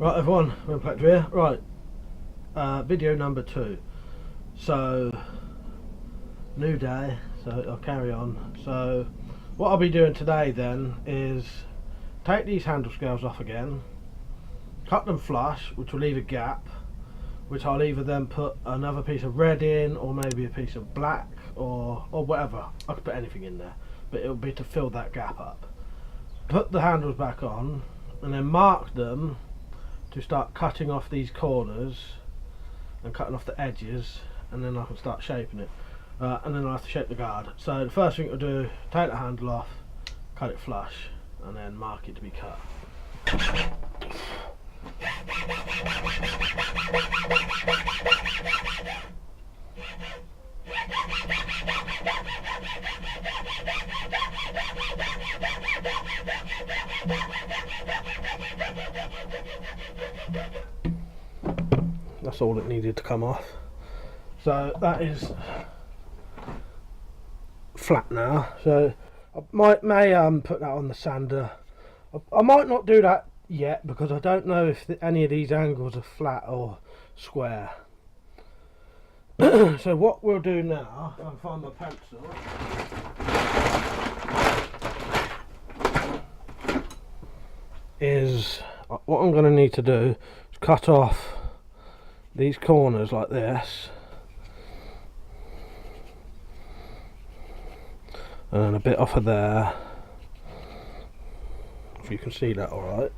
Right everyone, WeaponCollector here. Right, video number 2. So, new day, so I'll carry on. So, what I'll be doing today then is take these handle scales off again, cut them flush, which will leave a gap, which I'll either then put another piece of red in, or maybe a piece of black, or whatever. I could put anything in there, but it'll be to fill that gap up. Put the handles back on, and then mark them to start cutting off these corners and cutting off the edges, and then I can start shaping it, and then I have to shape the guard. So the first thing I'll do, take the handle off, cut it flush, and then mark it to be cut. That's all it needed to come off. So that is flat now. So I may put that on the sander. I might not do that yet because I don't know if any of these angles are flat or square. So what we'll do now, I'll find my pencil. Is what I'm going to need to do is cut off these corners like this, and then a bit off of there, if you can see that alright.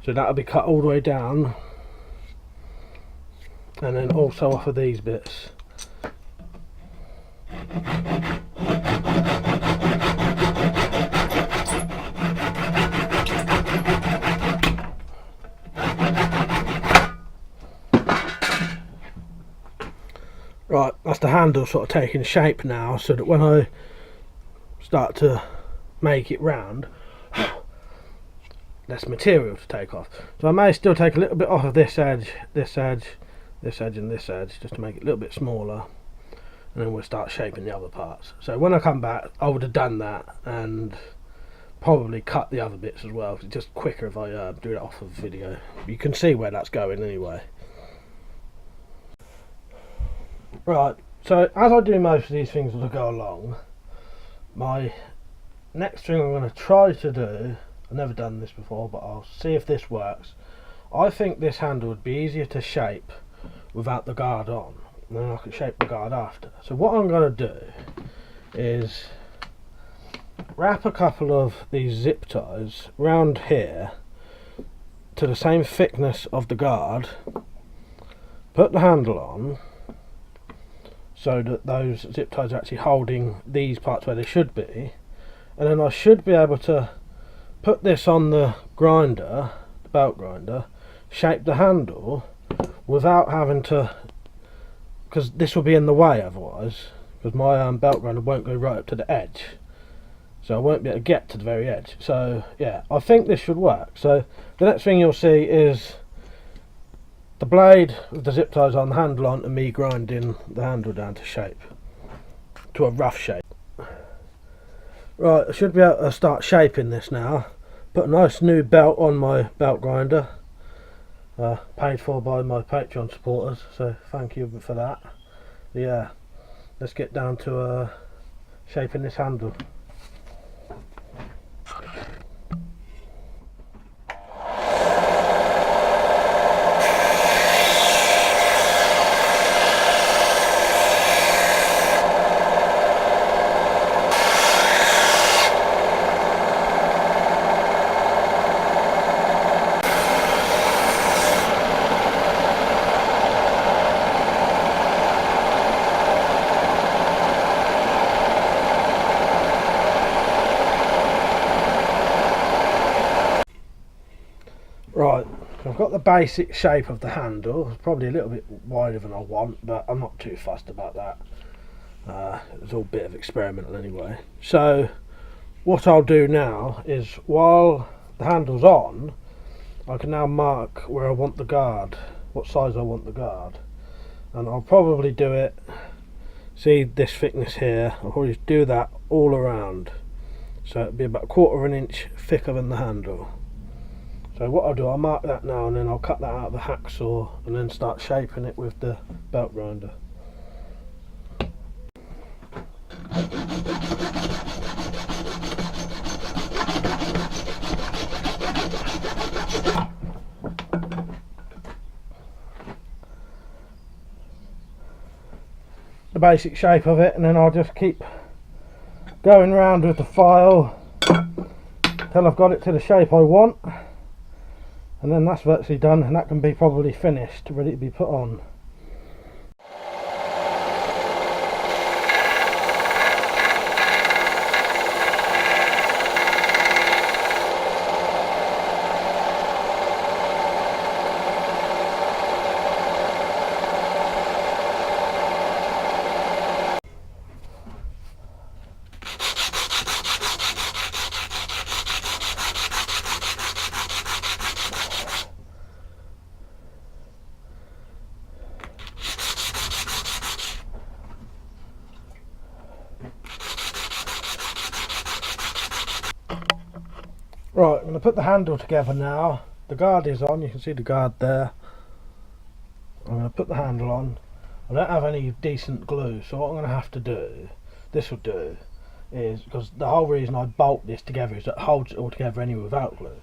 So that'll be cut all the way down, and then also off of these bits. Right, that's the handle sort of taking shape now, so that when I start to make it round, there's material to take off. So I may still take a little bit off of this edge, this edge, this edge and this edge, just to make it a little bit smaller, and then we'll start shaping the other parts. So when I come back, I would have done that and probably cut the other bits as well. It's just quicker if I do that off of video. You can see where that's going anyway. Right, so as I do most of these things as I go along, my next thing I'm going to try to do, I've never done this before, but I'll see if this works. I think this handle would be easier to shape without the guard on, and then I can shape the guard after. So what I'm going to do is wrap a couple of these zip ties round here to the same thickness of the guard, put the handle on, so that those zip ties are actually holding these parts where they should be, and then I should be able to put this on the grinder, the belt grinder, shape the handle without having to, because this will be in the way otherwise, because my belt grinder won't go right up to the edge, so I won't be able to get to the very edge. So yeah, I think this should work. So the next thing you'll see is the blade with the zip ties on, the handle on, and me grinding the handle down to shape, to a rough shape. Right, I should be able to start shaping this now. Put a nice new belt on my belt grinder, paid for by my Patreon supporters, so thank you for that. Yeah, let's get down to shaping this handle. Right, so I've got the basic shape of the handle. It's probably a little bit wider than I want, but I'm not too fussed about that. It's all a bit of experimental anyway. So what I'll do now is, while the handle's on, I can now mark where I want the guard, what size I want the guard, and I'll probably do it, see this thickness here, I'll probably do that all around, so it'll be about 1/4 of an inch thicker than the handle. So what I'll do, I'll mark that now, and then I'll cut that out of the hacksaw and then start shaping it with the belt grinder. The basic shape of it, and then I'll just keep going round with the file till I've got it to the shape I want, and then that's virtually done, and that can be probably finished, ready to be put on. Right, I'm going to put the handle together now. The guard is on, you can see the guard there. I'm going to put the handle on. I don't have any decent glue, so what I'm going to have to do, this will do, is, because the whole reason I bolt this together is that it holds it all together anyway without glue.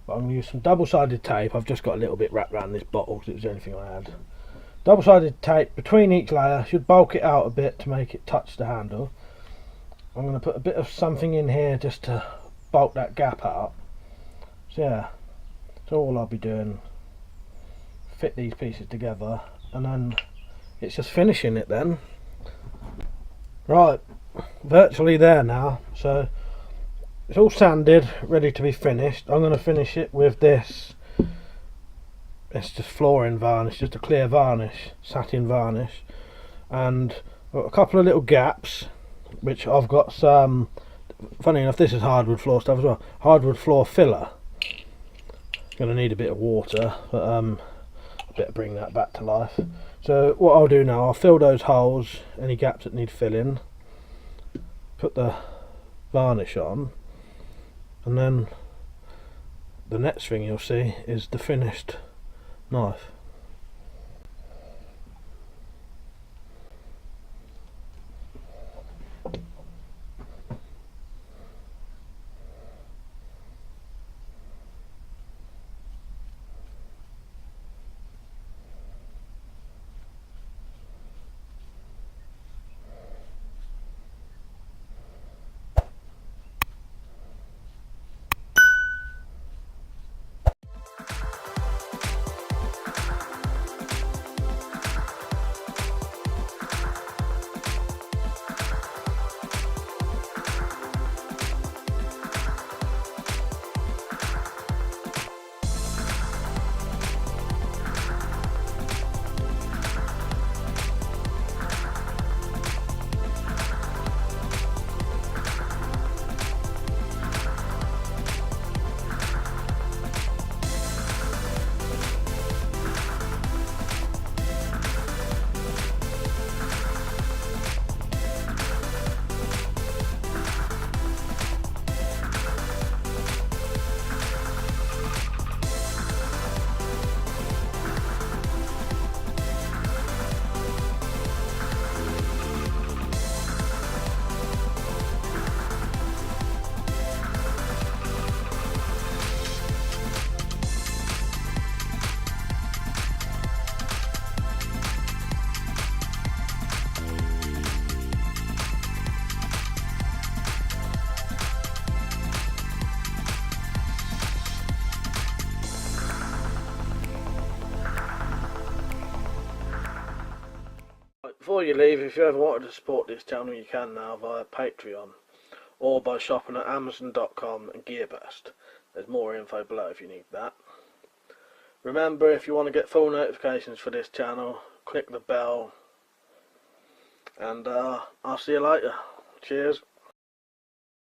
But I'm going to use some double-sided tape. I've just got a little bit wrapped around this bottle because it was the only thing I had. Double-sided tape between each layer, should bulk it out a bit to make it touch the handle. I'm going to put a bit of something in here just to bulk that gap out. So yeah, that's all I'll be doing. Fit these pieces together, and then it's just finishing it then. Right, virtually there now, so it's all sanded, ready to be finished. I'm going to finish it with this. It's just flooring varnish, just a clear varnish, satin varnish, and I've got a couple of little gaps, which I've got some, funny enough, this is hardwood floor stuff as well, hardwood floor filler. Going to need a bit of water, but I better bring that back to life. So what I'll do now, I'll fill those holes, any gaps that need filling, put the varnish on, and then the next thing you'll see is the finished knife. Before you leave, if you ever wanted to support this channel, you can now via Patreon or by shopping at Amazon.com and Gearbest. There's more info below if you need that. Remember, if you want to get full notifications for this channel, click the bell, and I'll see you later. Cheers.